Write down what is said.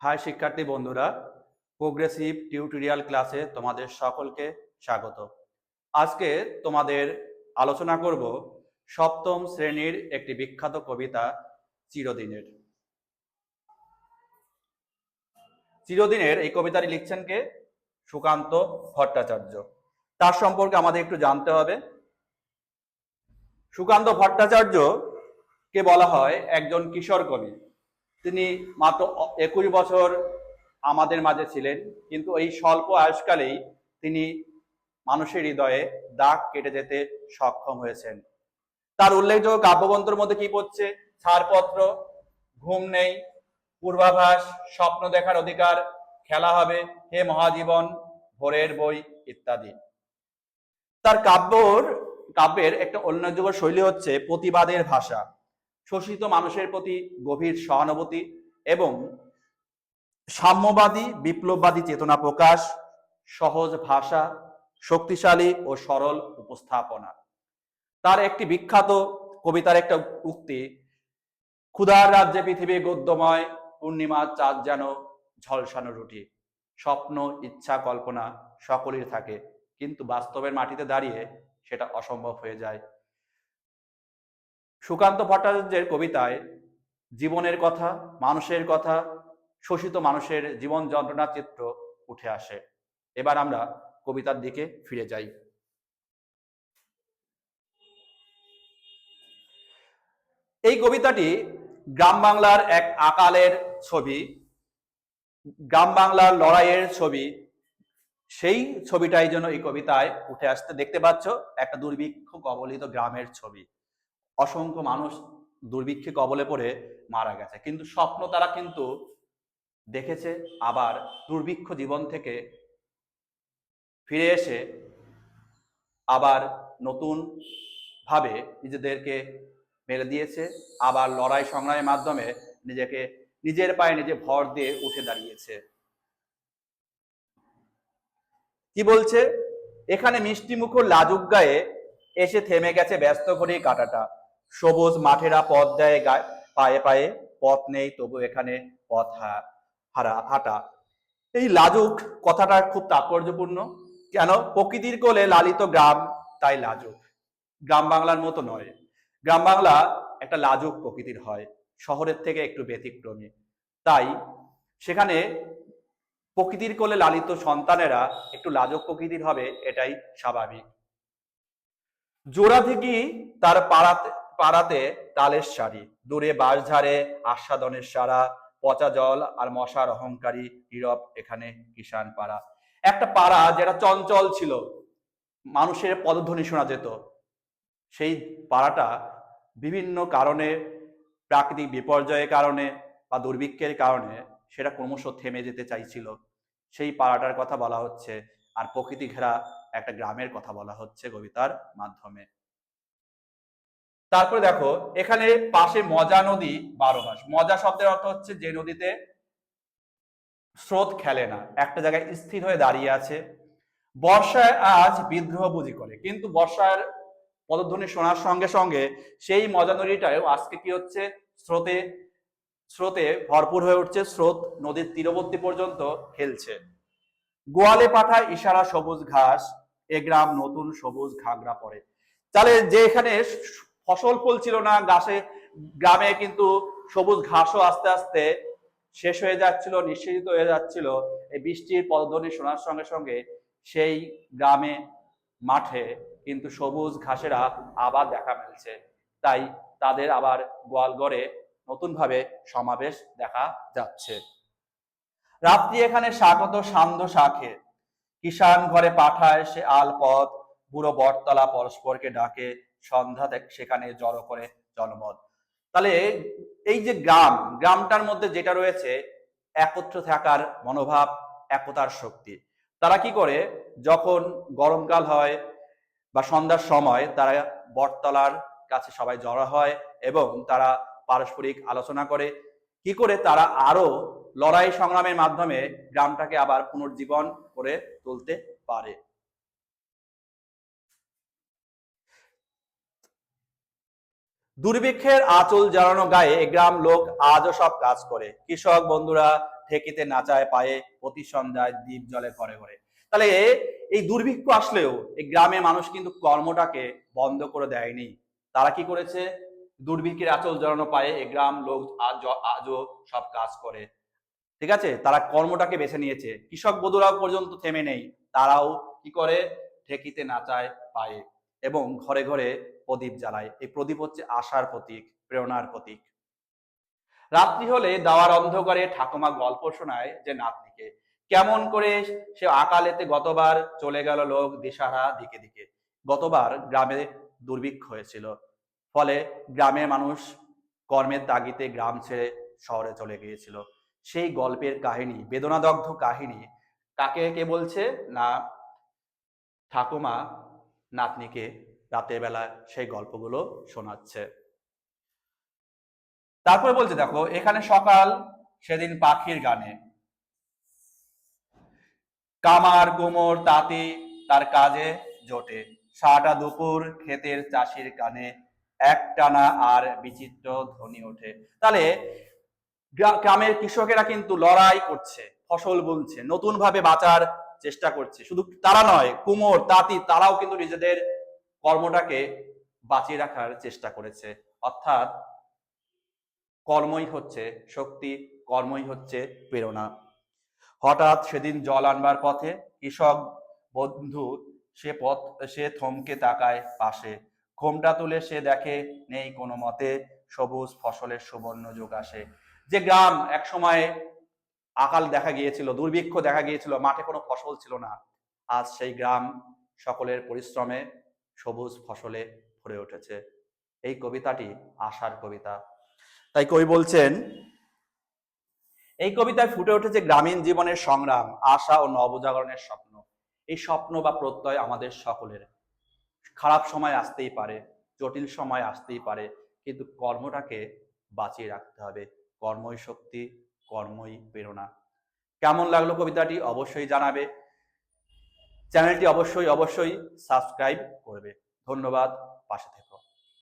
High শিক্ষার্থী বন্ধুরা, progressive tutorial ক্লাসে তোমাদের সকলকে স্বাগত। আজকে তোমাদের আলোচনা করব সপ্তম শ্রেণীর একটি বিখ্যাত কবিতা চিরদিনের। চিরদিনের এই কবিতাটি লিখছেন কে? সুকান্ত ভট্টাচার্য। তার সম্পর্কে আমাদের একটু জানতে হবে। সুকান্ত ভট্টাচার্য কে বলা হয় একজন কিশোর কবি। তিনি মাত্র 21 বছর আমাদের মাঝে ছিলেন, কিন্তু এই স্বল্প আয়ুষ্কালেই তিনি মানুষের হৃদয়ে দাগ কেটে যেতে সক্ষম হয়েছেন। তার উল্লেখযোগ্য কাব্যগ্রন্থের মধ্যে কি পড়ছে? ছাড়পত্র, ঘুম নেই, পূর্বাভাস, স্বপ্ন দেখার অধিকার, খেলা হবে, হে মহাজীবন, ভোরের বই ইত্যাদি। তার কাব্যের একটা উল্লেখযোগ্য শৈলী হচ্ছে প্রতিবাদের ভাষা, শোষিত মানুষের প্রতি গভীর সহানুভূতি এবং সাম্যবাদী বিপ্লববাদী চেতনা প্রকাশ, সহজ ভাষা, শক্তিশালী ও সরল উপস্থাপনা। তার একটি বিখ্যাত কবিতার একটা উক্তি, ক্ষুধার রাজ্যে পৃথিবী গদ্যময়, পূর্ণিমার চাঁদ যেন ঝলসানো রুটি, স্বপ্ন ইচ্ছা কল্পনা সকলের থাকে, কিন্তু বাস্তবের মাটিতে দাঁড়িয়ে সেটা অসম্ভব হয়ে যায়। সুকান্ত ভট্টাচার্যের কবিতায় জীবনের কথা, মানুষের কথা, শোষিত মানুষের জীবন যন্ত্রণার চিত্র উঠে আসে। এবার আমরা কবিতার দিকে ফিরে যাই। এই কবিতাটি গ্রাম বাংলার এক আকালের ছবি, গ্রাম বাংলার লড়াইয়ের ছবি। সেই ছবিটাই যেন এই কবিতায় উঠে আসতে দেখতে পাচ্ছ, একটা দুর্ভিক্ষ কবলিত গ্রামের ছবি। অসংখ্য মানুষ দুর্ভিক্ষে কবলে পড়ে মারা গেছে, কিন্তু স্বপ্ন তারা কিন্তু দেখেছে, আবার দুর্ভিক্ষ জীবন থেকে ফিরে এসে আবার নতুন ভাবে নিজেদেরকে মেলে দিয়েছে, আবার লড়াই সংগ্রামের মাধ্যমে নিজেকে নিজের পায়ে নিজে ভর দিয়ে উঠে দাঁড়িয়েছে। কি বলছে? এখানে মিষ্টি মুখর লাজুক গায়ে এসে থেমে গেছে ব্যস্ত ঘড়ির কাঁটাটা, সবুজ মাঠেরা পথ দেয় পায়ে পায়ে, পথ নেই তবু এখানে পথ হাঁটা। এই লাজুক কথাটা খুব তাৎপর্যপূর্ণ। কেন? প্রকৃতির কোলে লালিত গ্রাম, তাই লাজুক। গ্রাম বাংলার মতো নয়, গ্রাম বাংলা একটা লাজুক প্রকৃতির হয়, শহরের থেকে একটু ব্যতিক্রমী। তাই সেখানে প্রকৃতির কোলে লালিত সন্তানেরা একটু লাজুক প্রকৃতির হবে, এটাই স্বাভাবিক। জোড়া থেকে তার পাড়াতে তালের সারি, দূরে বাঁশঝাড়ে আস্বাদনের সারা, পচা জল আর মশার অহংকারী নীরব এখানে কিষান পাড়া। একটা পাড়া যেটা চঞ্চল ছিল, মানুষের পদধ্বনি শোনা যেত, সেই পাড়াটা বিভিন্ন কারণে, প্রাকৃতিক বিপর্যয়ের কারণে বা দুর্ভিক্ষের কারণে সেটা ক্রমশ থেমে যেতে চাইছিল। সেই পাড়াটার কথা বলা হচ্ছে, আর প্রকৃতি ঘেরা একটা গ্রামের কথা বলা হচ্ছে কবিতার মাধ্যমে। তারপরে দেখো, এখানে পাশে মজা নদী 12 মাস। মজা শব্দের অর্থ হচ্ছে যে নদীতে স্রোত খেলে না, একটা জায়গায় স্থির হয়ে দাঁড়িয়ে আছে। বর্ষায় আজ বিদ্রোহ বুঝি করে, কিন্তু বর্ষার পদধ্বনি শোনার সঙ্গে সঙ্গে সেই মজা নদীটাও আজকে কি হচ্ছে? স্রোতে স্রোতে ভরপুর হয়ে উঠছে, স্রোত নদীর তীরবর্তী পর্যন্ত খেলছে। গোয়ালে পাঠায় ইশারা সবুজ ঘাস, এ গ্রাম নতুন সবুজ ঘাগরা পড়ে। তাহলে যে এখানে ফসল ফলছিল না গাছে, গ্রামে কিন্তু সবুজ ঘাসও আস্তে আস্তে শেষ হয়ে যাচ্ছিল, নিঃশেষিত হয়ে যাচ্ছিল। এই বৃষ্টির পদধ্বনি শোনার সঙ্গে সঙ্গে সেই গ্রামে মাঠে কিন্তু সবুজ ঘাসেরা আবার দেখা মিলছে। তাই তাদের আবার গোয়ালঘরে নতুন ভাবে সমাবেশ দেখা যাচ্ছে। রাত্রি এখানে স্বাগত সান্ধ্য শাখে, কিষান ঘরে পাঠায় সে আল পথ, বুড়ো বটতলা পরস্পরকে ডাকে, সন্ধ্যা সেখানে জড়ো করে জনমত। তাহলে এই যে গ্রামটার মধ্যে যেটা রয়েছে একত্র থাকার মনোভাব, একতার শক্তি। তারা কি করে? যখন গরমকাল হয় বা সন্ধ্যার সময় তারা বটতলার কাছে সবাই জড়ো হয় এবং তারা পারস্পরিক আলোচনা করে কি করে তারা আরো লড়াই সংগ্রামের মাধ্যমে গ্রামটাকে আবার পুনর্জীবন করে তুলতে পারে। দুর্ভিক্ষের আঁচল জ্বালানো গায়ে গ্রাম লোক আজও সব কাজ করে। কৃষক বন্ধুরা ঠেকিতে নাচায় পায়ে, প্রতি সন্ধ্যায় দ্বীপ জ্বলে ঘরে ঘরে। তাহলে এই দুর্ভিক্ষ আসলেও এই গ্রামের মানুষ কিন্তু কর্মটাকে বন্ধ করে দেয়নি। তারা কি করেছে? দুর্ভিক্ষের আঁচল জড়ানো পায়ে এই গ্রাম লোক আজও সব কাজ করে। ঠিক আছে, তারা কর্মটাকে বেছে নিয়েছে। কৃষক বধূরাও পর্যন্ত থেমে নেই, তারাও কি করে? ঠেকিতে নাচায় পায়ে এবং ঘরে ঘরে প্রদীপ জ্বালায়। এই প্রদীপ হচ্ছে আশার প্রতীক, প্রেরণার প্রতীক। রাত্রি হলে দাওয়ার অন্ধকারে ঠাকুমা গল্প শোনায় যে নাতনিকে, কেমন করে সে আকালেতে গতবার চলে গেল লোক দিশাহারা দিকে দিকে। গতবার গ্রামে দুর্ভিক্ষ হয়েছিল, ফলে গ্রামের মানুষ কর্মের তাগিদে গ্রাম ছেড়ে শহরে চলে গিয়েছিল। সেই গল্পের কাহিনী, বেদনাদগ্ধ কাহিনী কাকে কে বলছে? না, ঠাকুমা নাতনিকে রাতের বেলা সেই গল্পগুলো শোনাচ্ছে। তারপরে বলছে দেখো এখানে, সকাল সেদিন পাখির গানে, কামার কুমোর তাঁতি তার কাজে জোটে, সারাটা দুপুর ক্ষেতের চাষির কানে একটানা আর বিচিত্র ধ্বনি ওঠে। তাহলে গ্রামের কৃষকেরা কিন্তু লড়াই করছে, ফসল বুনছে, নতুন ভাবে বাঁচার চেষ্টা করছে। শুধু তারা নয়, কুমোর তাঁতি তারাও কিন্তু নিজেদের কর্মটাকে বাঁচিয়ে রাখার চেষ্টা করেছে। অর্থাৎ কর্মই হচ্ছে শক্তি, কর্মই হচ্ছে প্রেরণা। হঠাৎ সেদিন জল আনবার পথে কৃষক বন্ধু সে থমকে তাকায় পাশে, ঘোমটা তুলে সে দেখে নেই কোনো মতে সবুজ ফসলের সুবর্ণ যুগ আসে। যে গ্রাম এক সময় আকাল দেখা গিয়েছিল, দুর্ভিক্ষ দেখা গিয়েছিল, মাঠে কোনো ফসল ছিল না, আজ সেই গ্রাম সকলের পরিশ্রমে সবুজ ফসলে ভরে উঠেছে। এই কবিতাটি আশার কবিতা। তাই কবি বলছেন, এই কবিতায় ফুটে উঠেছে গ্রামীণ জীবনের সংগ্রাম, আশা ও নবজাগরণের স্বপ্ন। এই স্বপ্ন বা প্রত্যয় আমাদের সকলের। খারাপ সময় আসতেই পারে, জটিল সময় আসতেই পারে, কিন্তু কর্মটাকে বাঁচিয়ে রাখতে হবে। কর্মই শক্তি, কর্মই প্রেরণা। কেমন লাগলো কবিতাটি অবশ্যই জানাবে। চ্যানেলটি অবশ্যই সাবস্ক্রাইব করবে। ধন্যবাদ, পাশে থেকো।